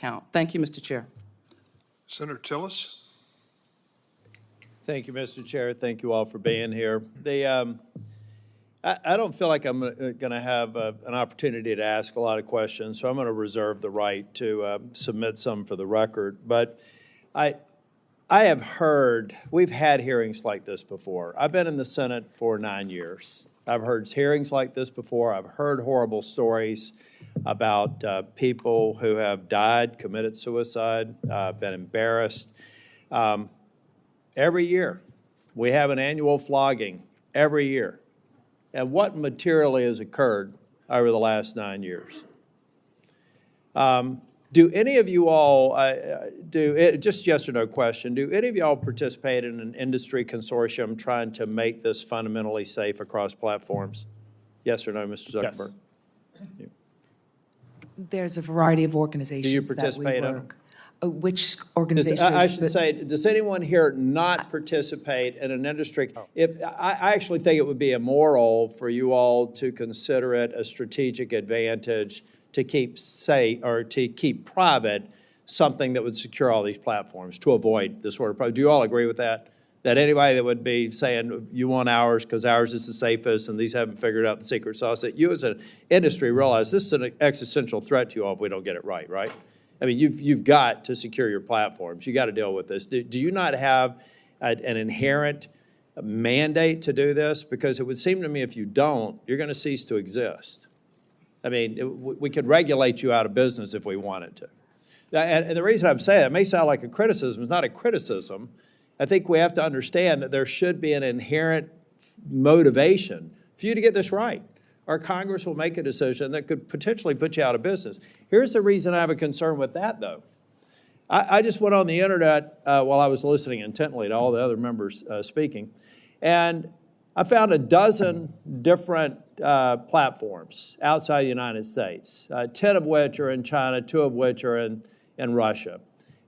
count. Thank you, Mr. Chair. Senator Tillis? Thank you, Mr. Chair. Thank you all for being here. I don't feel like I'm going to have an opportunity to ask a lot of questions, so I'm going to reserve the right to submit some for the record. But I have heard, we've had hearings like this before. I've been in the Senate for 9 years. I've heard hearings like this before. I've heard horrible stories about people who have died, committed suicide, been embarrassed. Every year, we have an annual flogging every year. And what materially has occurred over the last 9 years? Do any of you all, just yes or no question, do any of y'all participate in an industry consortium trying to make this fundamentally safe across platforms? Yes or no, Mr. Zuckerberg? Yes. There's a variety of organizations Do you that participate we in work. Which organizations? I should say, does anyone here not participate in an industry? I actually think it would be immoral for you all to consider it a strategic advantage to keep safe or to keep private something that would secure all these platforms to avoid this sort of problem. Do you all agree with that? That anybody that would be saying you want ours because ours is the safest and these haven't figured out the secret sauce, that you as an industry realize this is an existential threat to you all if we don't get it right, right? I mean, you've got to secure your platforms. You got to deal with this. Do you not have an inherent mandate to do this? Because it would seem to me if you don't, you're going to cease to exist. I mean, we could regulate you out of business if we wanted to. And the reason I'm saying it may sound like a criticism. It's not a criticism. I think we have to understand that there should be an inherent motivation for you to get this right. Or Congress will make a decision that could potentially put you out of business. Here's the reason I have a concern with that, though. I just went on the internet while I was listening intently to all the other members speaking, and I found a dozen different platforms outside the United States, 10 of which are in China, 2 of which are in Russia.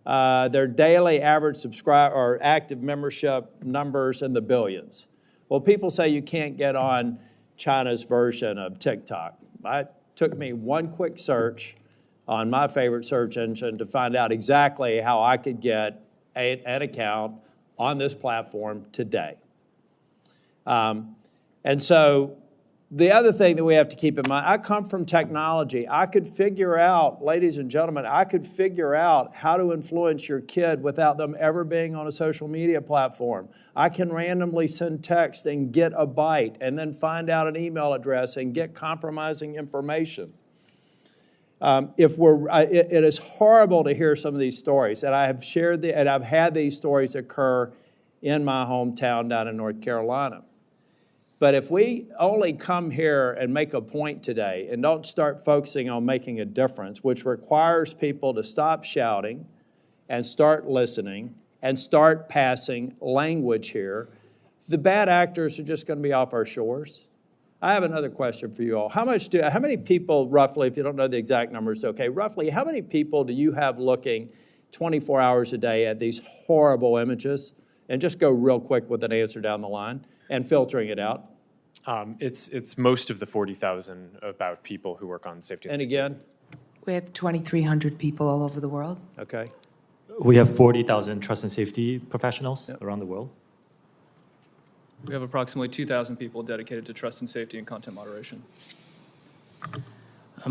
Their daily average subscriber or active membership numbers in the billions. Well, people say you can't get on China's version of TikTok. It took me one quick search on my favorite search engine to find out exactly how I could get an account on this platform today. And so the other thing that we have to keep in mind, I come from technology. I could figure out, ladies and gentlemen, I could figure out how to influence your kid without them ever being on a social media platform. I can randomly send text and get a bite and then find out an email address and get compromising information. It is horrible to hear some of these stories, and I have shared and I've had these stories occur in my hometown down in North Carolina. But if we only come here and make a point today and don't start focusing on making a difference, which requires people to stop shouting and start listening and start passing language here, the bad actors are just going to be off our shores. I have another question for you all. How many people, roughly, if you don't know the exact numbers, okay, roughly, how many people do you have looking 24 hours a day at these horrible images? And just go real quick with an answer down the line and filtering it out. It's most of the 40,000 about people who work on safety and And security. again, We have 2,300 people all over the world. okay. We have 40,000 trust and safety professionals around the world. We have approximately 2,000 people dedicated to trust and safety and content moderation.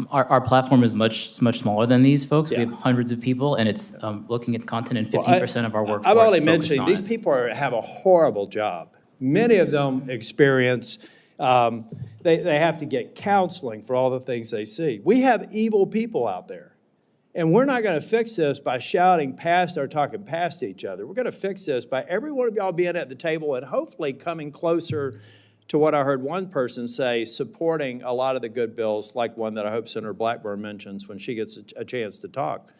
Our platform is much smaller than these folks. Yeah. We have hundreds of people, and it's looking at content, and 15% of our workforce I'm only focused mentioning on these it. people have a horrible job. Many of them experience, they have to get counseling for all the things they see. We have evil people out there. And we're not going to fix this by shouting past or talking past each other. We're going to fix this by every one of y'all being at the table and hopefully coming closer to what I heard one person say, supporting a lot of the good bills, like one that I hope Senator Blackburn mentions when she gets a chance to talk.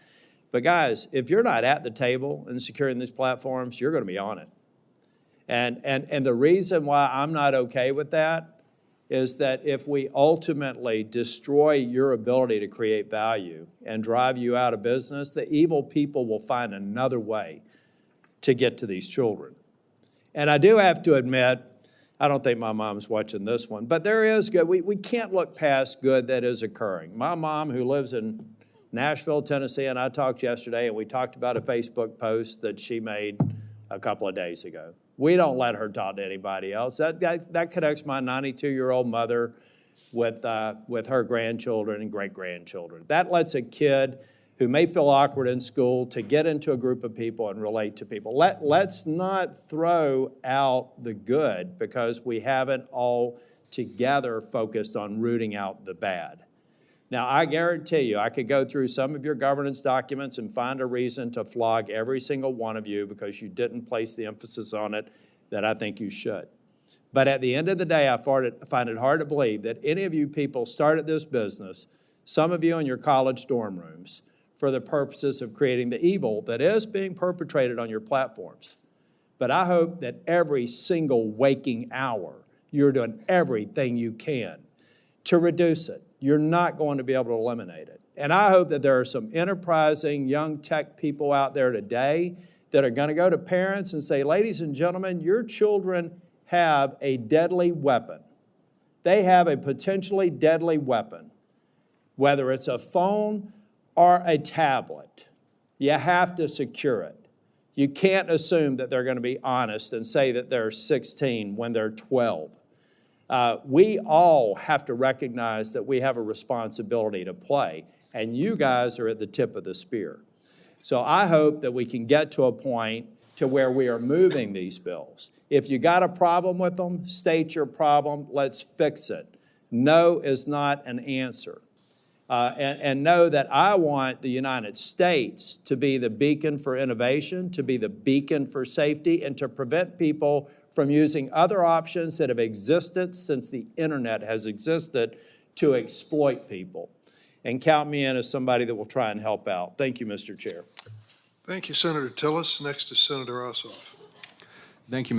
But guys, if you're not at the table and securing these platforms, you're going to be on it. And the reason why I'm not okay with that is that if we ultimately destroy your ability to create value and drive you out of business, the evil people will find another way to get to these children. And I do have to admit, I don't think my mom's watching this one, but there is good. We can't look past good that is occurring. My mom, who lives in Nashville, Tennessee, and I talked yesterday, and we talked about a Facebook post that she made a couple of days ago. We don't let her talk to anybody else. That connects my 92-year-old mother with her grandchildren and great-grandchildren. That lets a kid who may feel awkward in school to get into a group of people and relate to people. Let's not throw out the good because we haven't all together focused on rooting out the bad. Now, I guarantee you, I could go through some of your governance documents and find a reason to flog every single one of you because you didn't place the emphasis on it that I think you should. But at the end of the day, I find it hard to believe that any of you people started this business, some of you in your college dorm rooms, for the purposes of creating the evil that is being perpetrated on your platforms. But I hope that every single waking hour, you're doing everything you can to reduce it. You're not going to be able to eliminate it. And I hope that there are some enterprising young tech people out there today that are going to go to parents and say, ladies and gentlemen, your children have a deadly weapon. They have a potentially deadly weapon, whether it's a phone or a tablet. You have to secure it. You can't assume that they're going to be honest and say that they're 16 when they're 12. We all have to recognize that we have a responsibility to play, and you guys are at the tip of the spear. So I hope that we can get to a point to where we are moving these bills. If you got a problem with them, state your problem, let's fix it. No is not an answer. And know that I want the United States to be the beacon for innovation, to be the beacon for safety, and to prevent people from using other options that have existed since the internet has existed to exploit people. And count me in as somebody that will try and help out. Thank you, Mr. Chair. Thank you, Senator Tillis. Next is Senator Ossoff. Thank you,